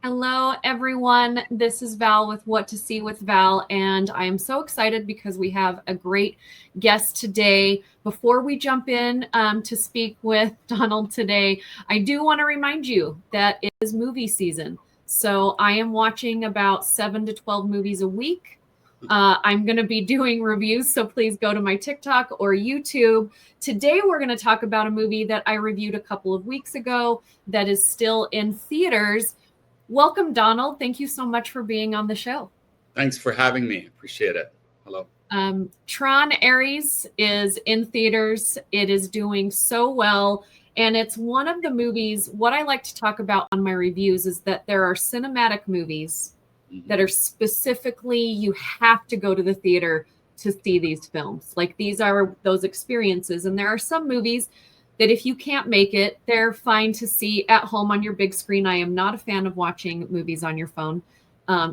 Hello, everyone. This is Val with What to See with Val, and I am so excited because we have a great guest today. Before we jump in to speak with Donald today, I do want to remind you that it is movie season. So I am watching about 7 to 12 movies a week. I'm going to be doing reviews, so please go to my TikTok or YouTube. Today, we're going to talk about a movie that I reviewed a couple of weeks ago that is still in theaters. Welcome, Donald. Thank you so much for being on the show. Thanks for having me. Appreciate it. Hello. Tron Ares is in theaters. It is doing so well. And it's one of the movies, what I like to talk about on my reviews is that there are cinematic movies that are specifically, you have to go to the theater to see these films. Like these are those experiences. And there are some movies that if you can't make it, they're fine to see at home on your big screen. I am not a fan of watching movies on your phone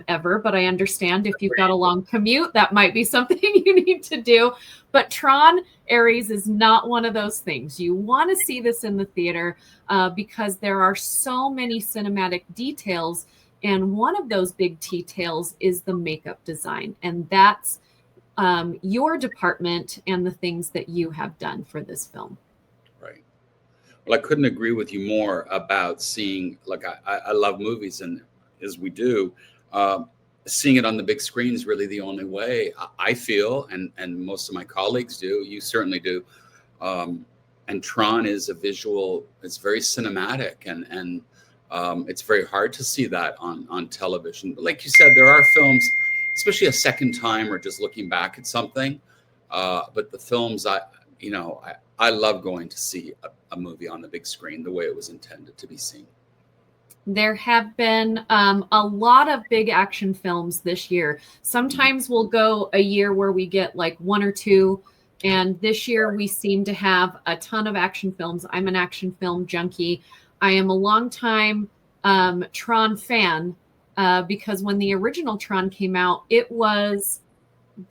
ever, but I understand if you've got a long commute, that might be something you need to do. But Tron Ares is not one of those things. You want to see this in the theater because there are so many cinematic details. And one of those big details is the makeup design. And that's your department and the things that you have done for this film. Right. Well, I couldn't agree with you more about seeing, like, I love movies, and as we do, seeing it on the big screen is really the only way, I feel, and most of my colleagues do. You certainly do. And Tron is a visual, it's very cinematic, and it's very hard to see that on television. But like you said, there are films, especially a second time or just looking back at something. But the films, I love going to see a movie on the big screen the way it was intended to be seen. There have been a lot of big action films this year. Sometimes we'll go a year where we get like one or two. And this year we seem to have a ton of action films. I'm an action film junkie. I am a longtime Tron fan because when the original Tron came out, it was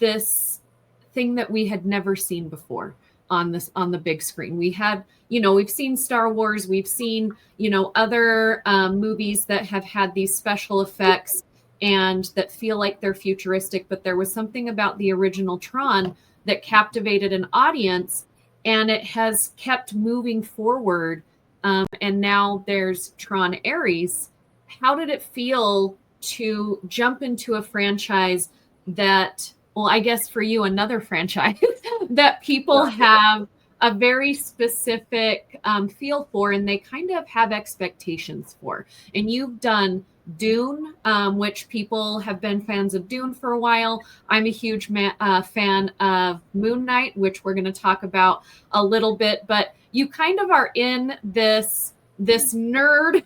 this thing that we had never seen before on the big screen. We had, we've seen Star Wars, we've seen, other movies that have had these special effects and that feel like they're futuristic, but there was something about the original Tron that captivated an audience, and it has kept moving forward. And now there's Tron Ares. How did it feel to jump into a franchise that, well, I guess for you, another franchise that people have a very specific feel for, and they kind of have expectations for? And you've done Dune, which people have been fans of Dune for a while. I'm a huge fan of Moon Knight, which we're going to talk about a little bit, but you kind of are in this nerd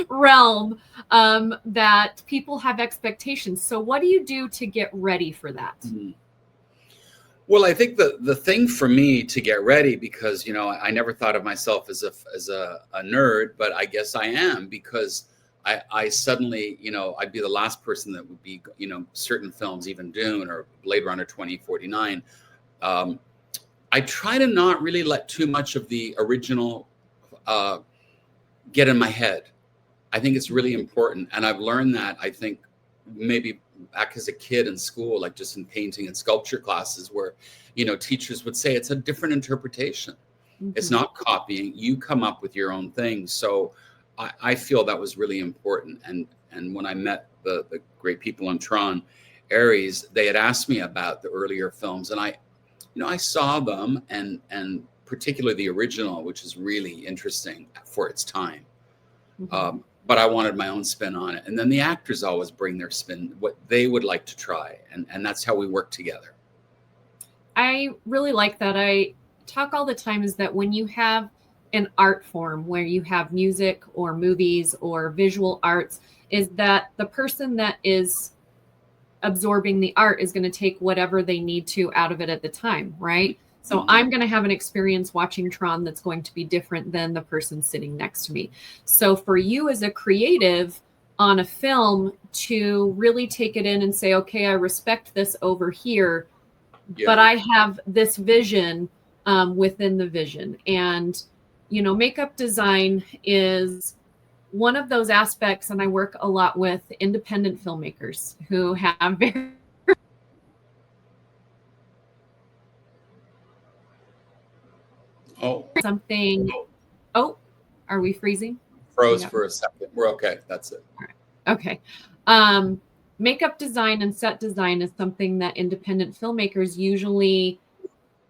realm that people have expectations. So what do you do to get ready for that? Mm-hmm. Well, I think the thing for me to get ready, because, I never thought of myself as a nerd, but I guess I am, because I suddenly, I'd be the last person that would be, certain films, even Dune or Blade Runner 2049. I try to not really let too much of the original get in my head. I think it's really important. And I've learned that, I think, maybe back as a kid in school, like just in painting and sculpture classes where, teachers would say it's a different interpretation. Mm-hmm. It's not copying. You come up with your own thing. So I feel that was really important. And when I met the great people on Tron Ares, they had asked me about the earlier films, and I saw them, and particularly the original, which is really interesting for its time. Mm-hmm. But I wanted my own spin on it. And then the actors always bring their spin, what they would like to try. And that's how we work together. I really like that. I talk all the time is that when you have an art form where you have music or movies or visual arts, is that the person that is absorbing the art is going to take whatever they need to out of it at the time, right? So I'm going to have an experience watching Tron that's going to be different than the person sitting next to me. So for you as a creative on a film to really take it in and say, okay, I respect this over here, but I have this vision within the vision. And, makeup design is one of those aspects, and I work a lot with independent filmmakers who have very something. Oh, are we freezing? Froze for a second. We're okay. That's it. All right. Okay. Makeup design and set design is something that independent filmmakers usually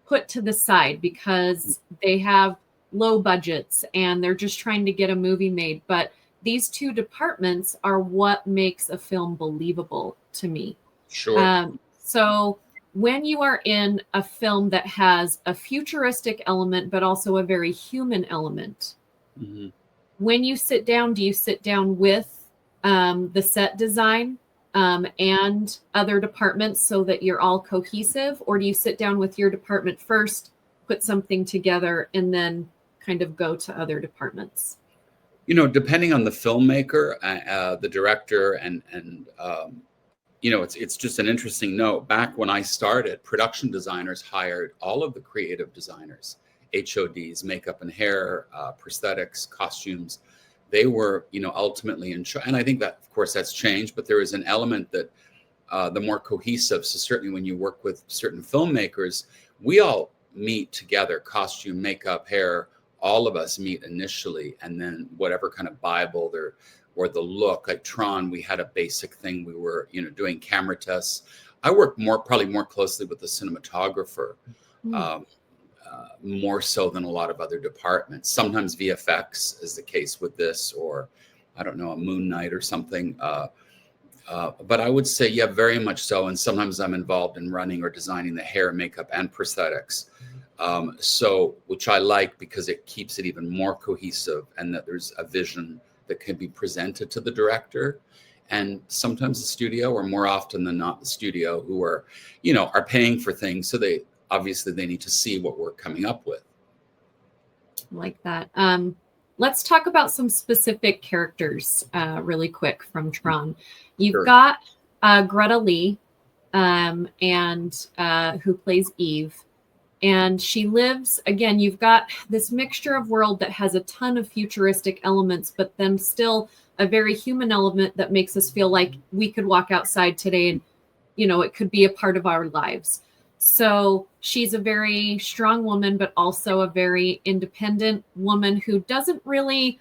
put to the side because they have low budgets and they're just trying to get a movie made. But these two departments are what makes a film believable to me. Sure. So when you are in a film that has a futuristic element, but also a very human element, when you sit down, do you sit down with the set design and other departments so that you're all cohesive? Or do you sit down with your department first, put something together, and then kind of go to other departments? You know, depending on the filmmaker, the director, and you know, it's just an interesting note. Back when I started, production designers hired all of the creative designers, HODs, makeup and hair, prosthetics, costumes. They were, you know, ultimately in charge. And I think that, of course, that's changed, but there is an element that the more cohesive. So certainly when you work with certain filmmakers, we all meet together, costume, makeup, hair, all of us meet initially. And then whatever kind of Bible there, or the look, like Tron, we had a basic thing. We were, you know, doing camera tests. I work probably more closely with the cinematographer. More so than a lot of other departments. Sometimes VFX is the case with this, or I don't know, a Moon Knight or something. But I would say, yeah, very much so. And sometimes I'm involved in running or designing the hair, makeup, and prosthetics. So, which I like because it keeps it even more cohesive, and that there's a vision that can be presented to the director. And sometimes the studio, or more often than not the studio, who are, you know, are paying for things. So they need to see what we're coming up with. Like that. Let's talk about some specific characters really quick from Tron. You've got Greta Lee, and who plays Eve. And she lives, again, you've got this mixture of world that has a ton of futuristic elements, but then still a very human element that makes us feel like we could walk outside today and, you know, it could be a part of our lives. So she's a very strong woman, but also a very independent woman who doesn't really,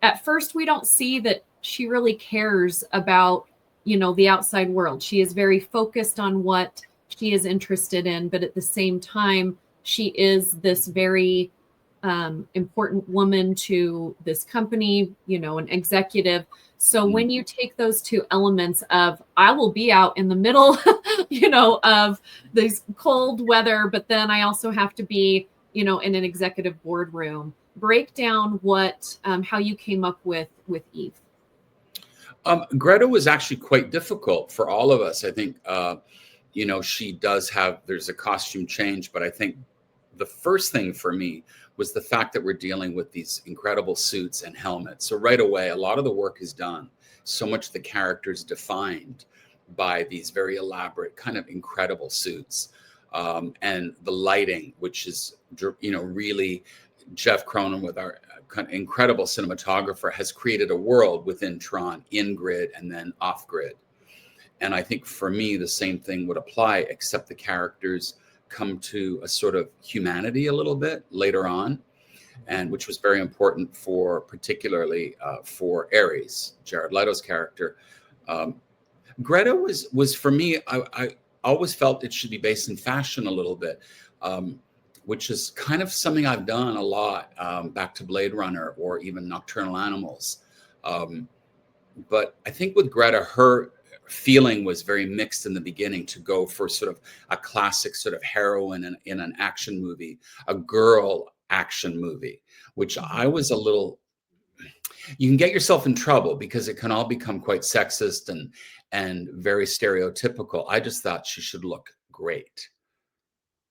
at first, we don't see that she really cares about, you know, the outside world. She is very focused on what she is interested in, but at the same time, she is this very important woman to this company, you know, an executive. So when you take those two elements of, I will be out in the middle, you know, of this cold weather, but then I also have to be, you know, in an executive boardroom, break down what, how you came up with Eve. Greta was actually quite difficult for all of us. I think, you know, there's a costume change, but I think the first thing for me was the fact that we're dealing with these incredible suits and helmets. So right away, a lot of the work is done. So much of the character's defined by these very elaborate, kind of incredible suits. And the lighting, which is, you know, really Jeff Cronin, with our kind of incredible cinematographer, has created a world within Tron, in grid and then off grid. And I think for me, the same thing would apply, except the characters come to a sort of humanity a little bit later on, and which was very important for, particularly for Ares, Jared Leto's character. Greta was for me, I always felt it should be based in fashion a little bit, which is kind of something I've done a lot, back to Blade Runner or even Nocturnal Animals. But I think with Greta, her feeling was very mixed in the beginning, to go for sort of a classic sort of heroine in an action movie, a girl action movie, which I was a little, you can get yourself in trouble because it can all become quite sexist and very stereotypical. I just thought she should look great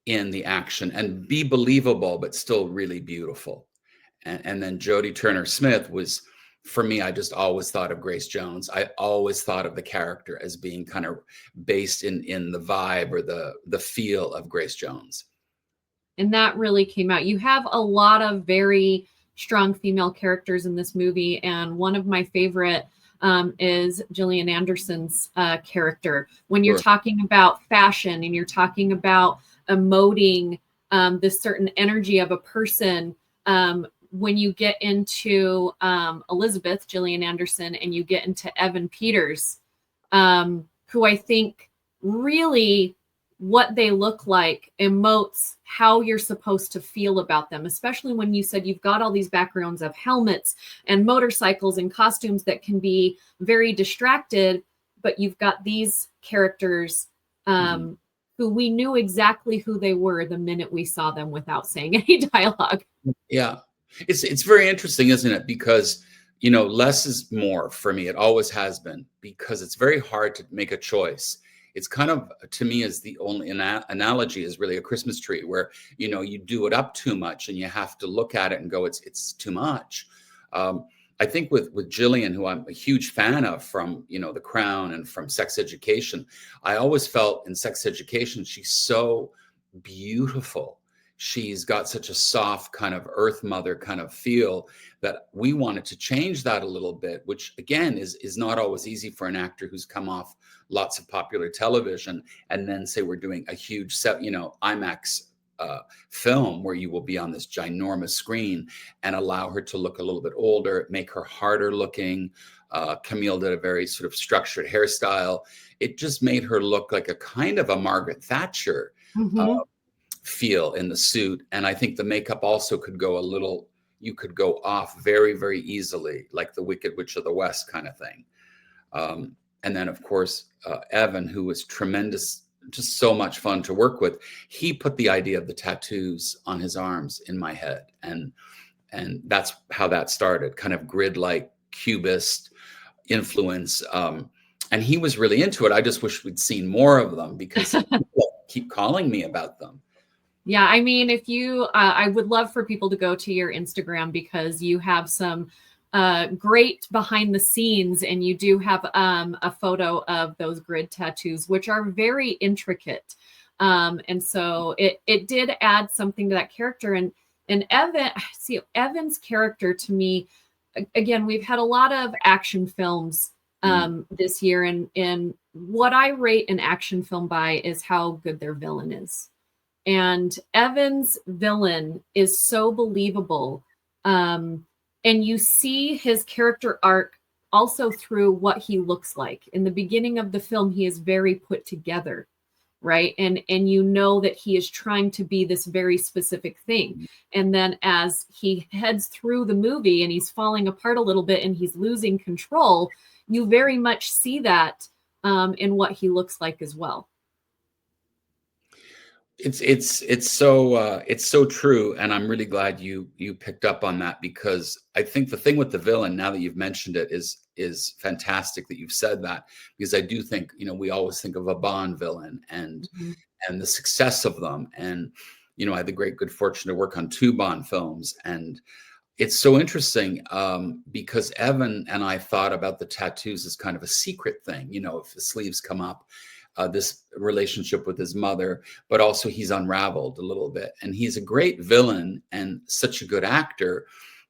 in the action and be believable, but still really beautiful. And then Jodie Turner-Smith was, for me, I just always thought of Grace Jones. I always thought of the character as being kind of based in the vibe or the feel of Grace Jones. And that really came out. You have a lot of very strong female characters in this movie. And one of my favorite is Gillian Anderson's character. When you're Sure. talking about fashion and you're talking about emoting this certain energy of a person, when you get into Elizabeth, Gillian Anderson, and you get into Evan Peters, who I think really what they look like emotes how you're supposed to feel about them, especially when you said you've got all these backgrounds of helmets and motorcycles and costumes that can be very distracted, but you've got these characters who we knew exactly who they were the minute we saw them without saying any dialogue. Yeah. It's very interesting, isn't it? Because, you know, less is more for me. It always has been, because it's very hard to make a choice. It's kind of, to me, is the only analogy is really a Christmas tree, where, you know, you do it up too much and you have to look at it and go, it's too much. I think with Gillian, who I'm a huge fan of from, you know, The Crown and from Sex Education, I always felt in Sex Education, she's so beautiful. She's got such a soft kind of earth mother kind of feel that we wanted to change that a little bit, which again is not always easy for an actor who's come off lots of popular television and then say we're doing a huge set, you know, IMAX film where you will be on this ginormous screen, and allow her to look a little bit older, make her harder looking. Camille did a very sort of structured hairstyle. It just made her look like a kind of a Margaret Thatcher feel in the suit. And I think the makeup also could go a little, you could go off very, very easily, like the Wicked Witch of the West kind of thing. And then, of course, Evan, who was tremendous, just so much fun to work with. He put the idea of the tattoos on his arms in my head. And that's how that started, kind of grid-like cubist influence. And he was really into it. I just wish we'd seen more of them, because people keep calling me about them. Yeah, I mean, if you, I would love for people to go to your Instagram, because you have some great behind the scenes, and you do have a photo of those grid tattoos, which are very intricate. And so it did add something to that character. And Evan's character, to me, again, we've had a lot of action films this year, and what I rate an action film by is how good their villain is. And Evan's villain is so believable. And you see his character arc also through what he looks like. In the beginning of the film, he is very put together, right? And you know that he is trying to be this very specific thing. And then as he heads through the movie and he's falling apart a little bit and he's losing control, you very much see that in what he looks like as well. It's so true, and I'm really glad you picked up on that, because I think the thing with the villain, now that you've mentioned it, is fantastic that you've said that, because I do think, you know, we always think of a Bond villain and the success of them, and you know, I had the great good fortune to work on 2 Bond films, and it's so interesting because Evan and I thought about the tattoos as kind of a secret thing, you know, if the sleeves come up. This relationship with his mother, but also he's unraveled a little bit. And he's a great villain and such a good actor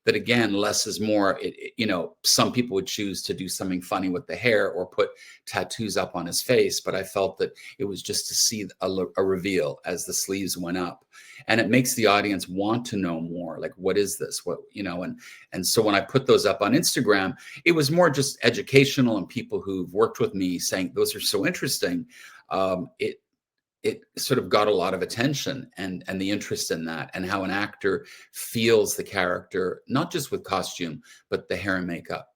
that, again, less is more. You know, some people would choose to do something funny with the hair or put tattoos up on his face, but I felt that it was just to see a reveal as the sleeves went up. And it makes the audience want to know more, like, what is this? What, you know, and so when I put those up on Instagram, it was more just educational, and people who've worked with me saying those are so interesting. It sort of got a lot of attention, and the interest in that, and how an actor feels the character, not just with costume, but the hair and makeup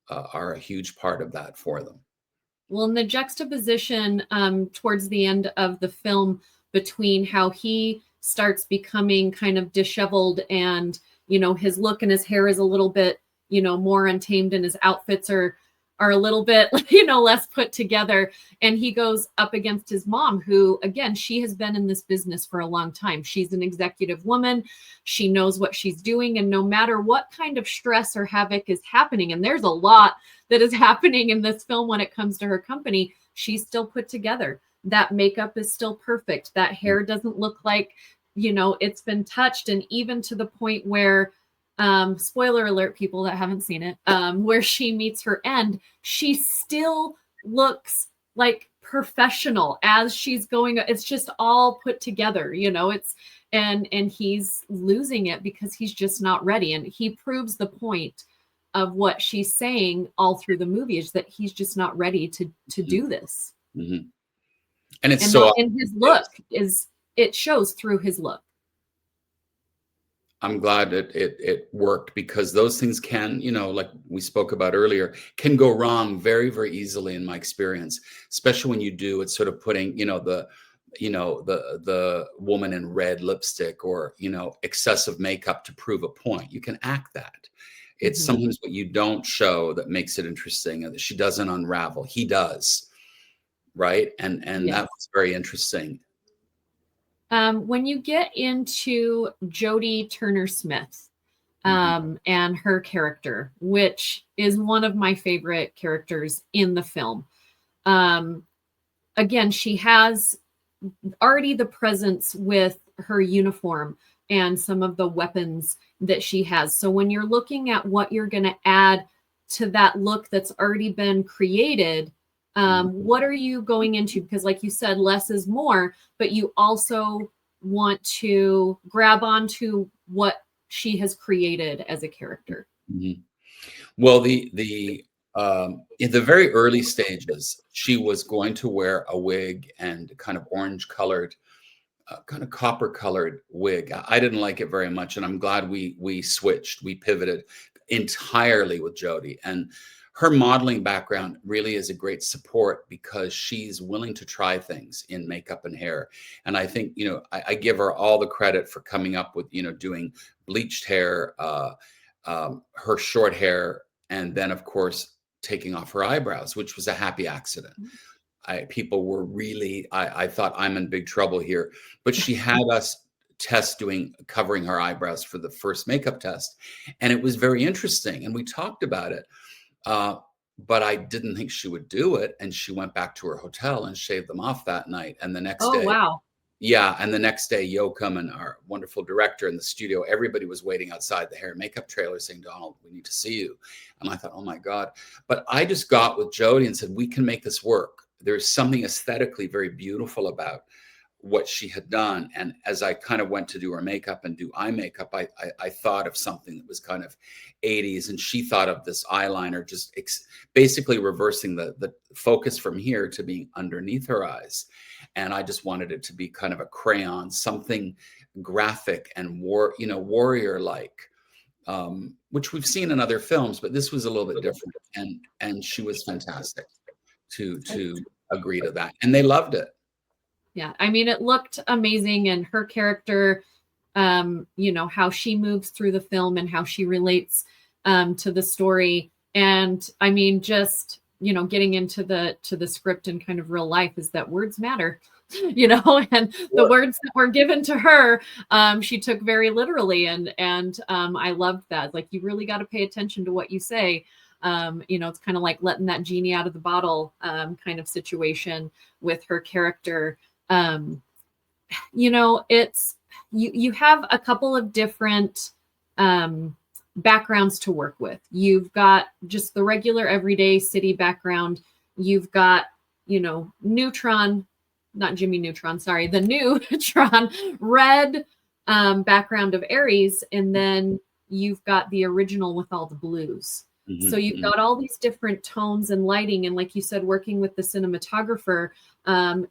are a huge part of that for them. Well, in the juxtaposition towards the end of the film between how he starts becoming kind of disheveled, and, you know, his look and his hair is a little bit, you know, more untamed, and his outfits are a little bit, you know, less put together. And he goes up against his mom, who, again, she has been in this business for a long time. She's an executive woman. She knows what she's doing. And no matter what kind of stress or havoc is happening, and there's a lot that is happening in this film when it comes to her company, she's still put together. That makeup is still perfect. That hair doesn't look like, you know, it's been touched. And even to the point where spoiler alert, people that haven't seen it, where she meets her end, she still looks like professional as she's going. It's just all put together, it's, and he's losing it because he's just not ready. And he proves the point of what she's saying all through the movie, is that he's just not ready to do this. Mm-hmm. And it's and his look it shows through his look. I'm glad it worked, because those things can, like we spoke about earlier, can go wrong very, very easily in my experience, especially when you do it's sort of putting, the woman in red lipstick, or, excessive makeup to prove a point. You can act that. It's sometimes what you don't show that makes it interesting, and that she doesn't unravel. He does. Right. And Yes. That was very interesting. When you get into Jodie Turner-Smith and her character, which is one of my favorite characters in the film, again, she has already the presence with her uniform and some of the weapons that she has. So when you're looking at what you're going to add to that look that's already been created, what are you going into? Because like you said, less is more, but you also want to grab onto what she has created as a character. Mm-hmm. Well, in the very early stages, she was going to wear a wig and kind of orange colored, kind of copper colored wig. I didn't like it very much, and I'm glad we switched. We pivoted entirely with Jodie, and her modeling background really is a great support, because she's willing to try things in makeup and hair. And I think, I give her all the credit for coming up with, doing bleached hair, her short hair, and then of course taking off her eyebrows, which was a happy accident. People were really, I thought, I'm in big trouble here, but she had us covering her eyebrows for the first makeup test. And it was very interesting. And we talked about it. But I didn't think she would do it. And she went back to her hotel and shaved them off that night. And the next day, wow. Yeah. And the next day, Yoakum and our wonderful director in the studio, everybody was waiting outside the hair and makeup trailer saying, Donald, we need to see you. And I thought, oh my God. But I just got with Jodie and said, we can make this work. There's something aesthetically very beautiful about what she had done. And as I kind of went to do her makeup and do eye makeup, I thought of something that was kind of 80s. And she thought of this eyeliner, just basically reversing the focus from here to being underneath her eyes. And I just wanted it to be kind of a crayon, something graphic and warrior-like, which we've seen in other films, but this was a little bit different. And she was fantastic to agree to that. And they loved it. Yeah, I mean, it looked amazing, and her character, how she moves through the film and how she relates to the story. And I mean, just, getting into the script and kind of real life, is that words matter, and the words that were given to her, she took very literally. And I loved that. Like, you really got to pay attention to what you say. It's kind of like letting that genie out of the bottle kind of situation with her character. It's you have a couple of different backgrounds to work with. You've got just the regular everyday city background. You've got, Neutron, not Jimmy Neutron, sorry, the new Tron red background of Ares. And then you've got the original with all the blues. So you've got all these different tones and lighting. And like you said, working with the cinematographer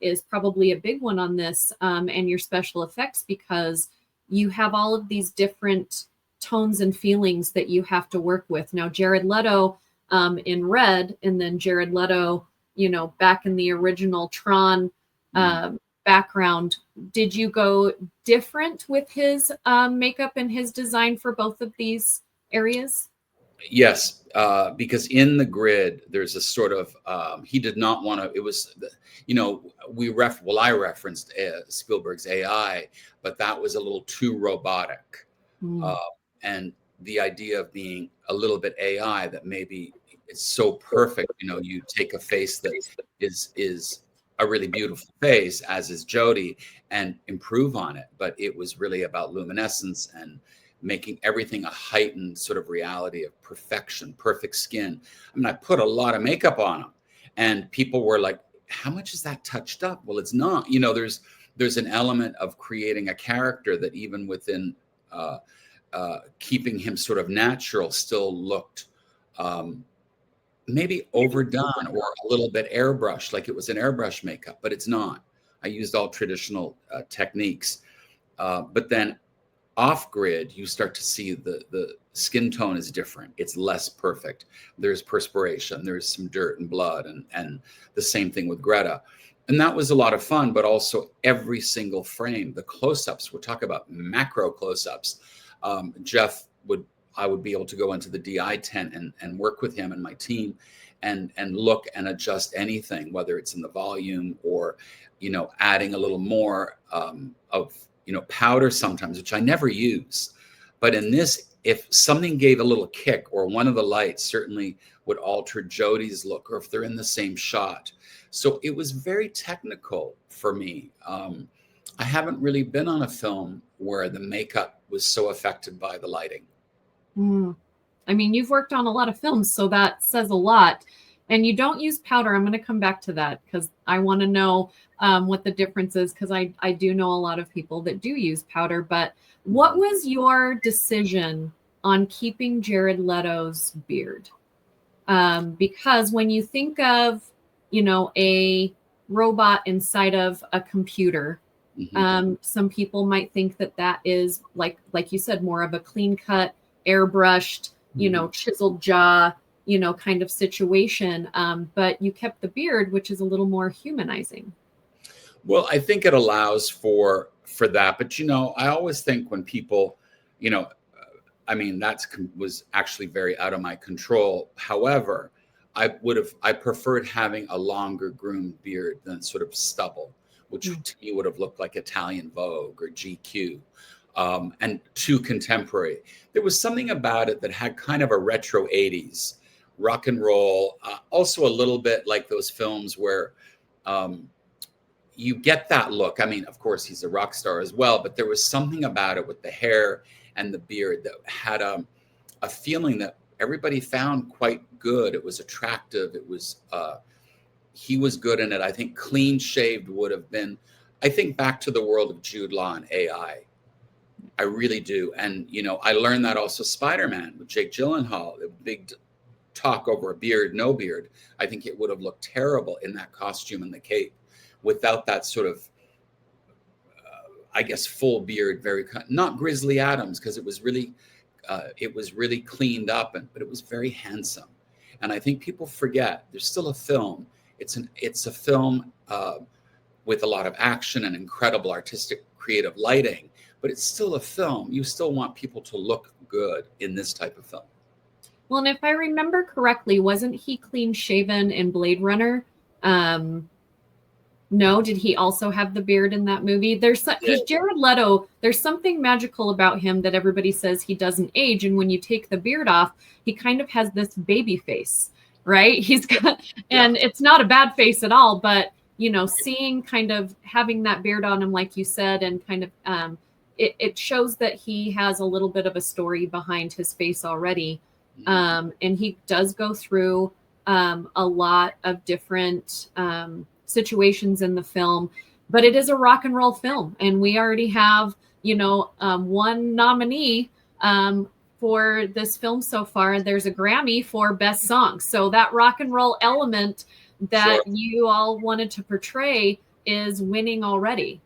is probably a big one on this, and your special effects, because you have all of these different tones and feelings that you have to work with. Now, Jared Leto in red, and then Jared Leto, back in the original Tron background. Did you go different with his makeup and his design for both of these areas? Yes, because in the grid, there's a sort of, he did not want to, it was, I referenced Spielberg's AI, but that was a little too robotic. And the idea of being a little bit AI, that maybe it's so perfect, you take a face that is a really beautiful face, as is Jodie, and improve on it. But it was really about luminescence and making everything a heightened sort of reality of perfection, perfect skin. I mean, I put a lot of makeup on him, and people were like, how much is that touched up? Well, it's not. You know, there's an element of creating a character that even within keeping him sort of natural still looked maybe overdone or a little bit airbrushed, like it was an airbrush makeup, but it's not. I used all traditional techniques. But then off grid, you start to see the skin tone is different. It's less perfect. There's perspiration, there's some dirt and blood, and the same thing with Greta. And that was a lot of fun, but also every single frame, the close-ups, we'll talk about macro close-ups. I would be able to go into the DI tent and work with him and my team and look and adjust anything, whether it's in the volume or, you know, adding a little more of, you know, powder sometimes, which I never use. But in this, if something gave a little kick or one of the lights certainly would alter Jodie's look, or if they're in the same shot. So it was very technical for me. I haven't really been on a film where the makeup was so affected by the lighting. I mean, you've worked on a lot of films, so that says a lot. And you don't use powder. I'm going to come back to that because I want to know what the difference is, because I do know a lot of people that do use powder. But what was your decision on keeping Jared Leto's beard? Because when you think of, you know, a robot inside of a computer, some people might think that that is like you said, more of a clean cut, airbrushed, you know, chiseled jaw, you know, kind of situation. But you kept the beard, which is a little more humanizing. Well, I think it allows for that. But, you know, I always think when people, you know, I mean, was actually very out of my control. However, I preferred having a longer groomed beard than sort of stubble, which to me would have looked like Italian Vogue or GQ. And too contemporary. There was something about it that had kind of a retro 80s rock and roll, also a little bit like those films where you get that look. I mean, of course, he's a rock star as well, but there was something about it with the hair and the beard that had a feeling that everybody found quite good. It was attractive. It was, he was good in it. I think clean shaved would have been, I think back to the world of Jude Law and AI. I really do. And, you know, I learned that also Spider-Man with Jake Gyllenhaal, the big talk over a beard, no beard. I think it would have looked terrible in that costume and the cape without that sort of, I guess, full beard, not Grizzly Adams, because it was really cleaned up, but it was very handsome. And I think people forget there's still a film. It's a film with a lot of action and incredible artistic, creative lighting. But it's still a film. You still want people to look good in this type of film. Well, and if I remember correctly, wasn't he clean shaven in Blade Runner? No, did he also have the beard in that movie? Because Jared Leto, there's something magical about him that everybody says he doesn't age. And when you take the beard off, he kind of has this baby face, right? He's got, and it's not a bad face at all, but, you know, seeing kind of having that beard on him, like you said, and kind of, it shows that he has a little bit of a story behind his face already. And he does go through a lot of different situations in the film, but it is a rock and roll film. And we already have, you know, one nominee for this film so far. There's a Grammy for Best Song. So that rock and roll element that you all wanted to portray is winning already.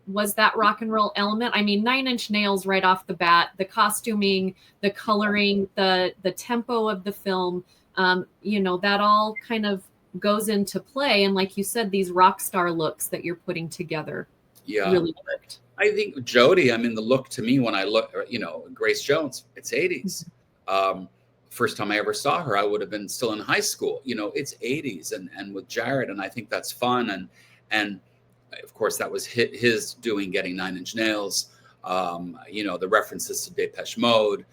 Was that rock and roll element? I mean, 9 Inch Nails right off the bat, the costuming, the coloring, the tempo of the film, you know, that all kind of goes into play. And like you said, these rock star looks that you're putting together really worked. I think Jodie, I mean, the look to me when I look, you know, Grace Jones, it's 80s. First time I ever saw her, I would have been still in high school. You know, it's 80s and with Jared, and I think that's fun. And of course, that was his doing, getting 9 Inch Nails. You know, the references to Depeche Mode.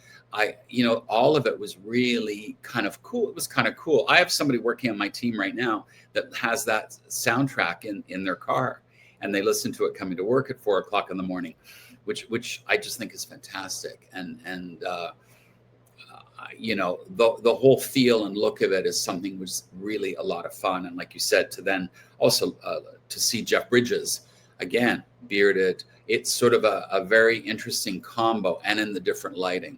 You know, all of it was really kind of cool. It was kind of cool. I have somebody working on my team right now that has that soundtrack in their car, and they listen to it coming to work at 4 o'clock in the morning. which I just think is fantastic. The whole feel and look of it is something which is really a lot of fun. And like you said, to then also to see Jeff Bridges again, bearded, it's sort of a very interesting combo, and in the different lighting.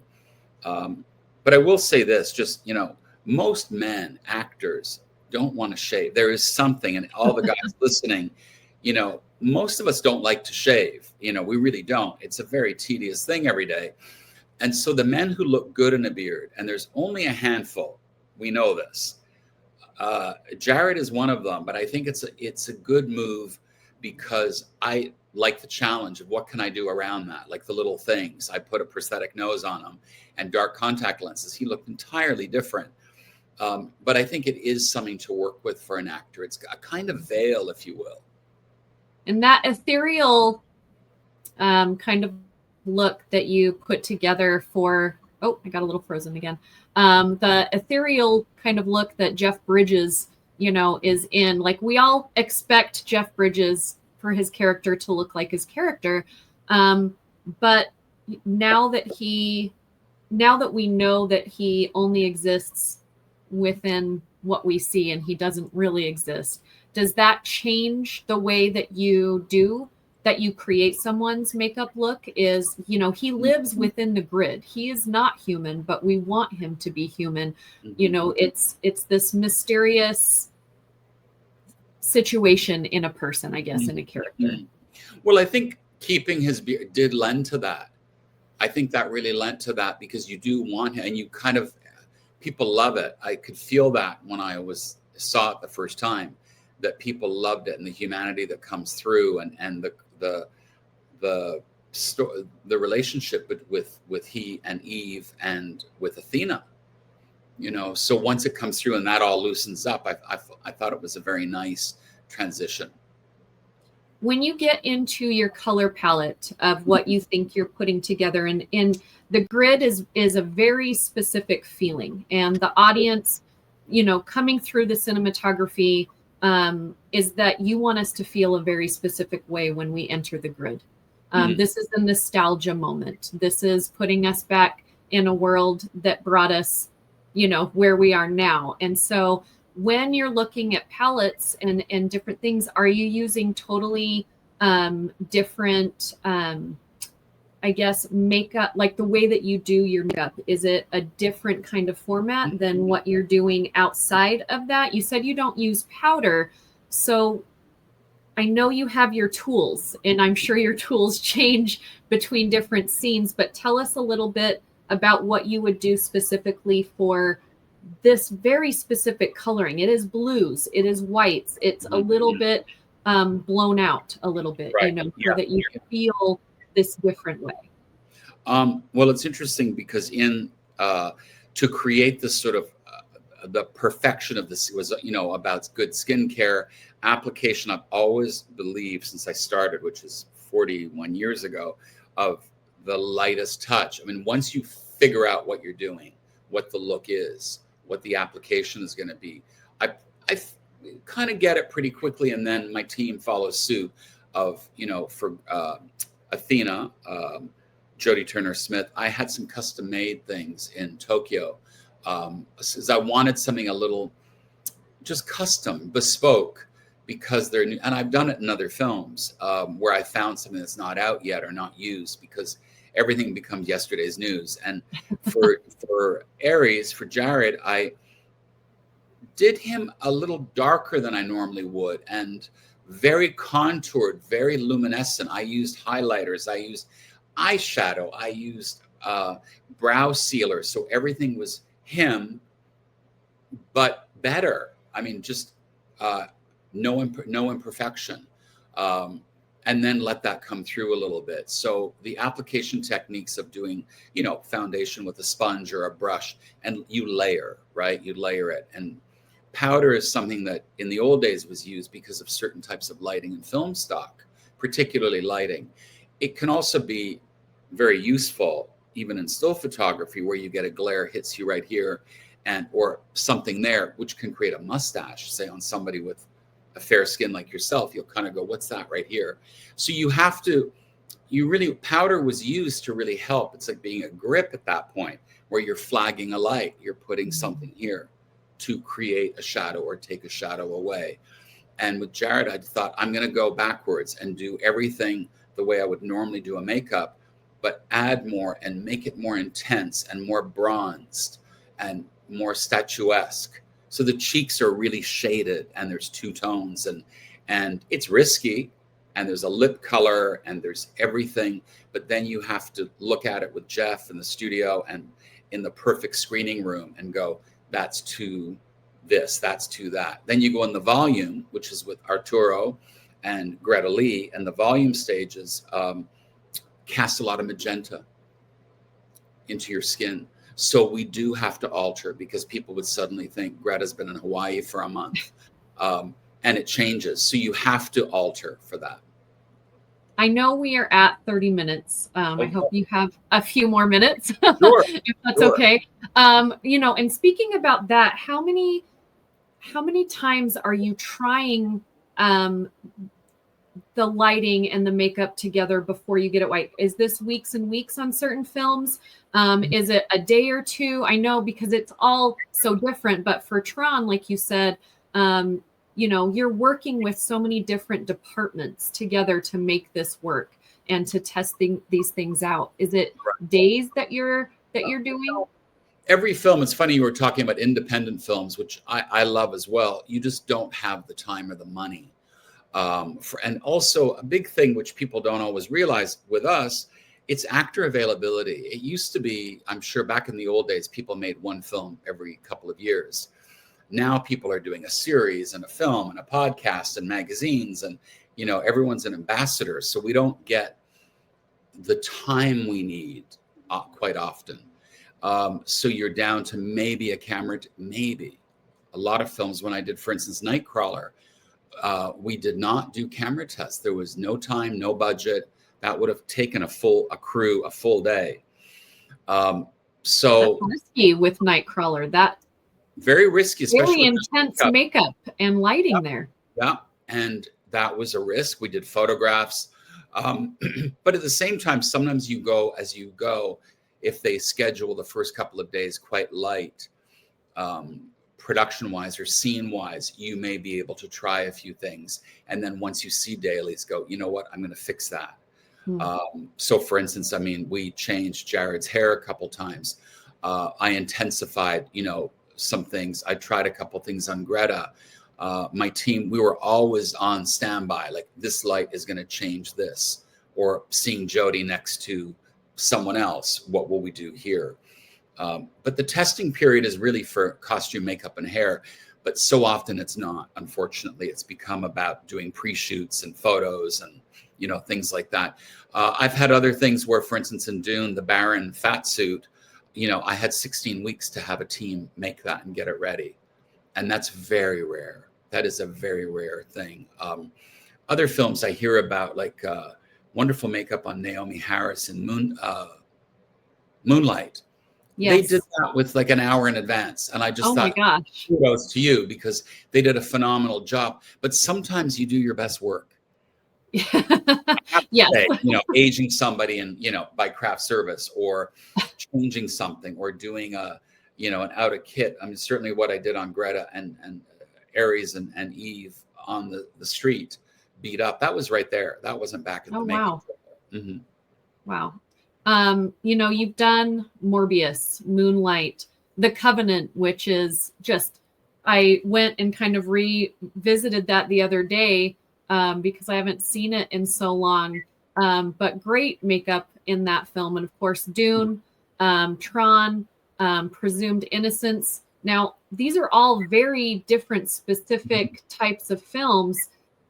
But I will say this, just, most men, actors, don't want to shave. There is something, and all the guys listening, most of us don't like to shave. We really don't. It's a very tedious thing every day. And so the men who look good in a beard, and there's only a handful, we know this. Jared is one of them, but I think it's a good move because I like the challenge of what can I do around that, like the little things. I put a prosthetic nose on him and dark contact lenses. He looked entirely different. But I think it is something to work with for an actor. It's a kind of veil, if you will. And that ethereal kind of look that you put together for, I got a little frozen again. The ethereal kind of look that Jeff Bridges, is in. Like, we all expect Jeff Bridges for his character to look like his character. But now that we know that he only exists within what we see and he doesn't really exist, does that change the way that you create someone's makeup look? Is, he lives within the grid. He is not human, but we want him to be human. It's this mysterious situation in a person, I guess, in a character. Well, I think keeping his beard did lend to that. I think that really lent to that, because you do want him, and you kind of, people love it. I could feel that when I saw it the first time, that people loved it, and the humanity that comes through, and the relationship with he and Eve and with Athena. So once it comes through and that all loosens up, I thought it was a very nice transition. When you get into your color palette of what you think you're putting together, and the grid is a very specific feeling, and the audience, coming through the cinematography, is that you want us to feel a very specific way when we enter the grid. This is a nostalgia moment. This is putting us back in a world that brought us, where we are now. And so when you're looking at palettes and different things, are you using totally different, I guess, makeup, like the way that you do your makeup? Is it a different kind of format than what you're doing outside of that? You said you don't use powder. So I know you have your tools, and I'm sure your tools change between different scenes, but tell us a little bit about what you would do specifically for this very specific coloring. It is blues, it is whites, it's a little bit blown out a little bit, right. So that you feel this different way. Well, it's interesting because to create this sort of the perfection of this was, about good skincare application. I've always believed since I started, which is 41 years ago, of the lightest touch. I mean, once you figure out what you're doing, what the look is, what the application is going to be, I kind of get it pretty quickly. And then my team follows suit of, for Athena, Jodie Turner-Smith, I had some custom made things in Tokyo. As I wanted something a little just custom, bespoke, because they're new. And I've done it in other films where I found something that's not out yet or not used, because everything becomes yesterday's news. And for Ares, for Jared, I did him a little darker than I normally would, and very contoured, very luminescent. I used highlighters, I used eyeshadow, I used brow sealer, so everything was him, but better. I mean, just no imperfection. And then let that come through a little bit. So the application techniques of doing, foundation with a sponge or a brush, and you layer, right? You layer it. And powder is something that in the old days was used because of certain types of lighting and film stock, particularly lighting. It can also be very useful, even in still photography, where you get a glare hits you right here, or something there, which can create a mustache, say on somebody with a fair skin like yourself. You'll kind of go, what's that right here? So you have to powder was used to really help. It's like being a grip at that point where you're flagging a light, you're putting something here to create a shadow or take a shadow away. And with Jared, I thought, I'm going to go backwards and do everything the way I would normally do a makeup, but add more and make it more intense and more bronzed and more statuesque. So the cheeks are really shaded and there's two tones, and it's risky, and there's a lip color and there's everything. But then you have to look at it with Jeff in the studio and in the perfect screening room and go, that's to this, that's to that. Then you go in the volume, which is with Arturo and Greta Lee, and the volume stages cast a lot of magenta into your skin. So we do have to alter, because people would suddenly think Greta's been in Hawaii for a month, and it changes. So you have to alter for that. I know we are at 30 minutes. I hope you have a few more minutes, Sure. if that's okay. And speaking about that, how many times are you trying the lighting and the makeup together before you get it right? Is this weeks and weeks on certain films? Is it a day or two? I know, because it's all so different, but for Tron, like you said, you're working with so many different departments together to make this work and to test these things out. Is it days that you're doing? Every film, it's funny, you were talking about independent films, which I love as well. You just don't have the time or the money. And also a big thing, which people don't always realize with us, it's actor availability. It used to be, I'm sure back in the old days, people made one film every couple of years. Now people are doing a series and a film and a podcast and magazines, and everyone's an ambassador. So we don't get the time we need quite often. So you're down to maybe a camera, maybe. A lot of films, when I did, for instance, Nightcrawler, we did not do camera tests. There was no time, no budget. That would have taken a crew, a full day. So that's risky with Nightcrawler. That very risky, especially really intense makeup and lighting there. Yeah, and that was a risk. We did photographs, but at the same time, sometimes you go as you go. If they schedule the first couple of days quite light, production-wise or scene-wise, you may be able to try a few things, and then once you see dailies, go, you know what, I'm going to fix that. So, for instance, we changed Jared's hair a couple times. I intensified, some things. I tried a couple things on Greta. My team, we were always on standby. Like, this light is going to change this, or seeing Jodie next to someone else, what will we do here? But the testing period is really for costume, makeup, and hair. But so often it's not. Unfortunately, it's become about doing pre-shoots and photos and things like that. I've had other things where, for instance, in Dune, the Baron fat suit, I had 16 weeks to have a team make that and get it ready. And that's very rare. That is a very rare thing. Other films I hear about, like wonderful makeup on Naomi Harris in Moonlight. Yes. They did that with like an hour in advance. And I just thought, my gosh, kudos to you, because they did a phenomenal job. But sometimes you do your best work. Yes. Say, aging somebody and, by craft service, or changing something, or doing an out of kit. Certainly what I did on Greta and Ares and Eve on the street, beat up. That was right there. That wasn't back at the makeup. Mm-hmm. Wow. You've done Morbius, Moonlight, The Covenant, which is just, I went and kind of revisited that the other day because I haven't seen it in so long. But great makeup in that film. And of course, Dune, Tron, Presumed Innocence. Now, these are all very different, specific types of films.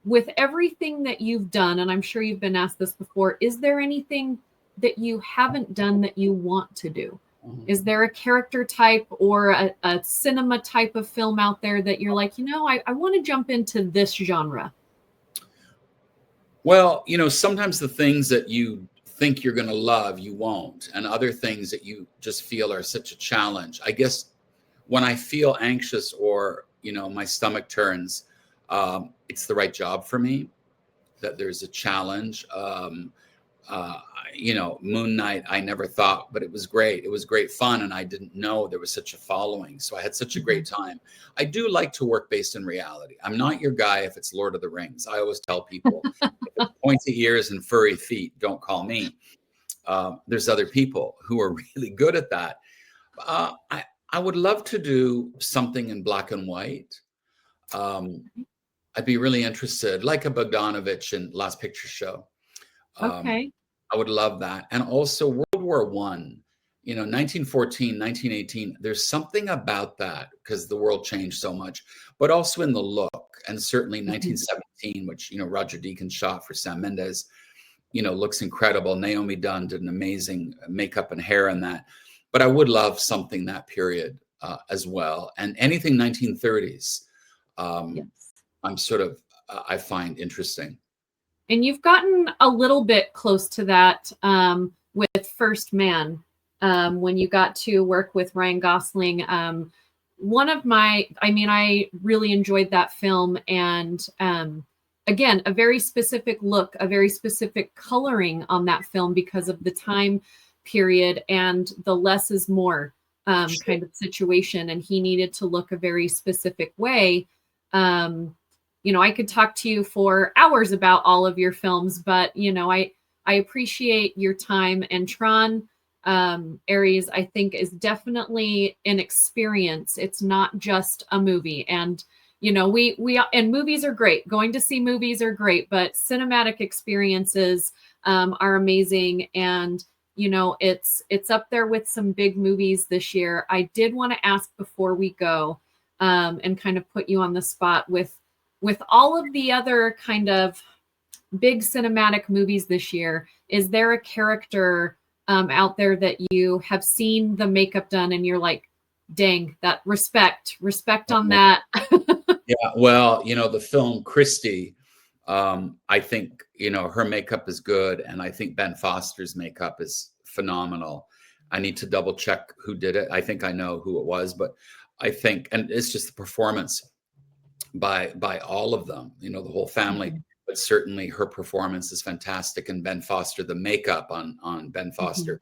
With everything that you've done, and I'm sure you've been asked this before, is there anything that you haven't done that you want to do? Is there a character type or a cinema type of film out there that you're like, I want to jump into this genre? Well, sometimes the things that you think you're going to love, you won't. And other things that you just feel are such a challenge. I guess when I feel anxious or, my stomach turns, it's the right job for me, that there's a challenge. Uh, Moon Knight, I never thought, but it was great. It was great fun, and I didn't know there was such a following. So I had such a great time. I do like to work based in reality. I'm not your guy if it's Lord of the Rings. I always tell people, if it's pointy ears and furry feet, don't call me. There's other people who are really good at that. I would love to do something in black and white. I'd be really interested, like a Bogdanovich in Last Picture Show. Okay. I would love that. And also World War One, 1914, 1918. There's something about that because the world changed so much, but also in the look. And certainly 1917, which, Roger Deakins shot for Sam Mendes, looks incredible. Naomi Dunn did an amazing makeup and hair in that. But I would love something that period as well. And anything 1930s, I'm sort of, I find interesting. And you've gotten a little bit close to that with First Man, when you got to work with Ryan Gosling. I really enjoyed that film. And again, a very specific look, a very specific coloring on that film because of the time period and the less is more kind of situation. And he needed to look a very specific way. I could talk to you for hours about all of your films, but, I appreciate your time. And Tron Ares, I think, is definitely an experience. It's not just a movie. And, and movies are great. Going to see movies are great, but cinematic experiences are amazing. And, it's up there with some big movies this year. I did want to ask before we go and kind of put you on the spot with all of the other kind of big cinematic movies this year, is there a character out there that you have seen the makeup done and you're like, dang, that respect on that? Yeah, well, the film Christie, I think, her makeup is good. And I think Ben Foster's makeup is phenomenal. I need to double check who did it. I think I know who it was, but I think, and it's just the performance by all of them, the whole family, but certainly her performance is fantastic. And Ben Foster, the makeup on Ben Foster.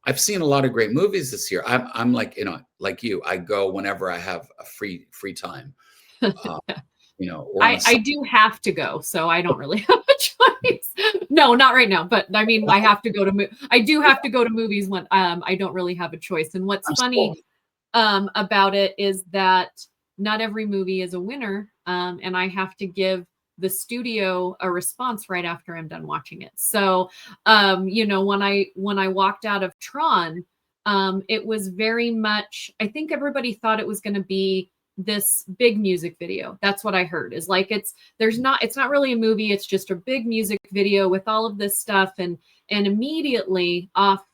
I've seen a lot of great movies this year. I'm like, like you, I go whenever I have a free time. I do have to go, so I don't really have a choice. No, not right now, but I mean, I have to go to I do have to go to movies when I don't really have a choice. And what's funny about it is that not every movie is a winner, and I have to give the studio a response right after I'm done watching it. So, when I walked out of Tron, it was very much, I think everybody thought it was going to be this big music video. That's what I heard, is like, it's not really a movie. It's just a big music video with all of this stuff. And immediately off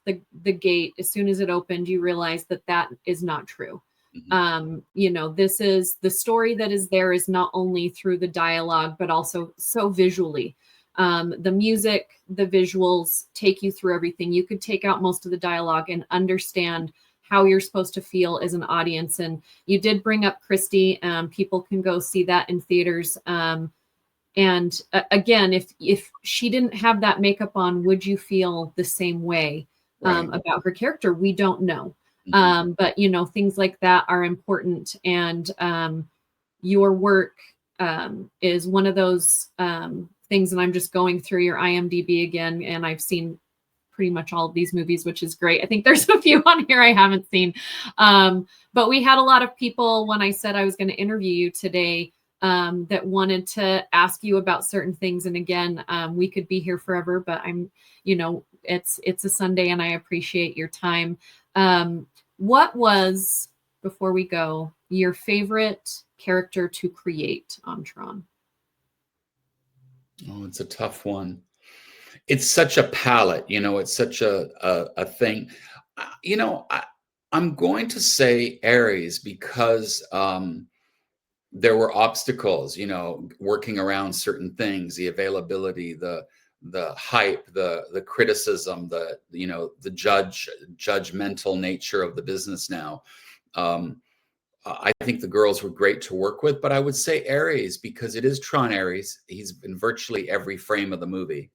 the gate, as soon as it opened, you realize that is not true. This is the story that is there is not only through the dialogue, but also so visually. The music, the visuals take you through everything. You could take out most of the dialogue and understand how you're supposed to feel as an audience. And you did bring up Christie. People can go see that in theaters. And again, if she didn't have that makeup on, would you feel the same way about her character? We don't know. But things like that are important. And your work is one of those things. And I'm just going through your IMDb again, and I've seen pretty much all of these movies, which is great. I think there's a few on here I haven't seen. But we had a lot of people when I said I was going to interview you today that wanted to ask you about certain things. And again, we could be here forever, but it's a Sunday and I appreciate your time. What was, before we go, your favorite character to create on Tron? Oh, it's a tough one. It's such a palette, it's such a thing. I'm going to say Ares because there were obstacles, working around certain things, the availability, the hype, the criticism, the judgmental nature of the business now. I think the girls were great to work with, but I would say Ares because it is Tron Ares. He's in virtually every frame of the movie.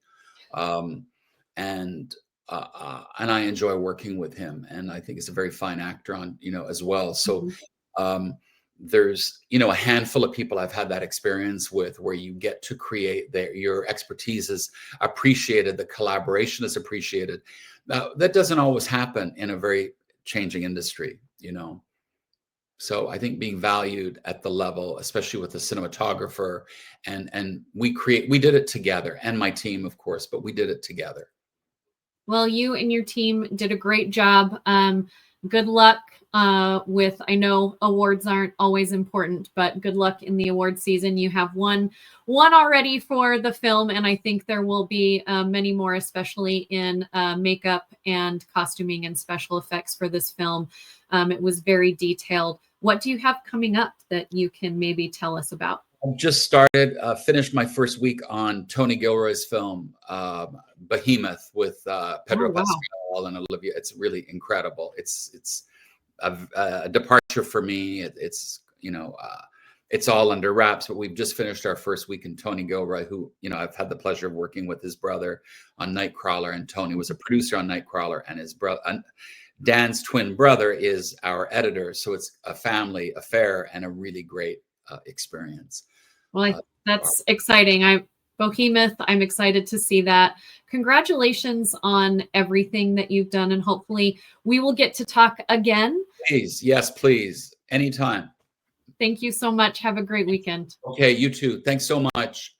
and I enjoy working with him, and I think he's a very fine actor on, as well. So there's, a handful of people I've had that experience with, where you get to create your expertise is appreciated, the collaboration is appreciated. Now, that doesn't always happen in a very changing industry, So I think being valued at the level, especially with the cinematographer, and we did it together, and my team, of course, but we did it together. Well, you and your team did a great job. Good luck with, I know awards aren't always important, but good luck in the award season. You have one already for the film, and I think there will be many more, especially in makeup and costuming and special effects for this film. It was very detailed. What do you have coming up that you can maybe tell us about? I've just started, finished my first week on Tony Gilroy's film, Behemoth, with Pedro Pascal and Olivia. It's really incredible. It's a departure for me. It's all under wraps, but we've just finished our first week in Tony Gilroy, who, I've had the pleasure of working with his brother on Nightcrawler, and Tony was a producer on Nightcrawler, and his brother, Dan's twin brother, is our editor. So it's a family affair and a really great experience. Well, that's exciting. Behemoth, I'm excited to see that. Congratulations on everything that you've done, and hopefully we will get to talk again. Please. Yes, please. Anytime. Thank you so much. Have a great weekend. Okay, you too. Thanks so much.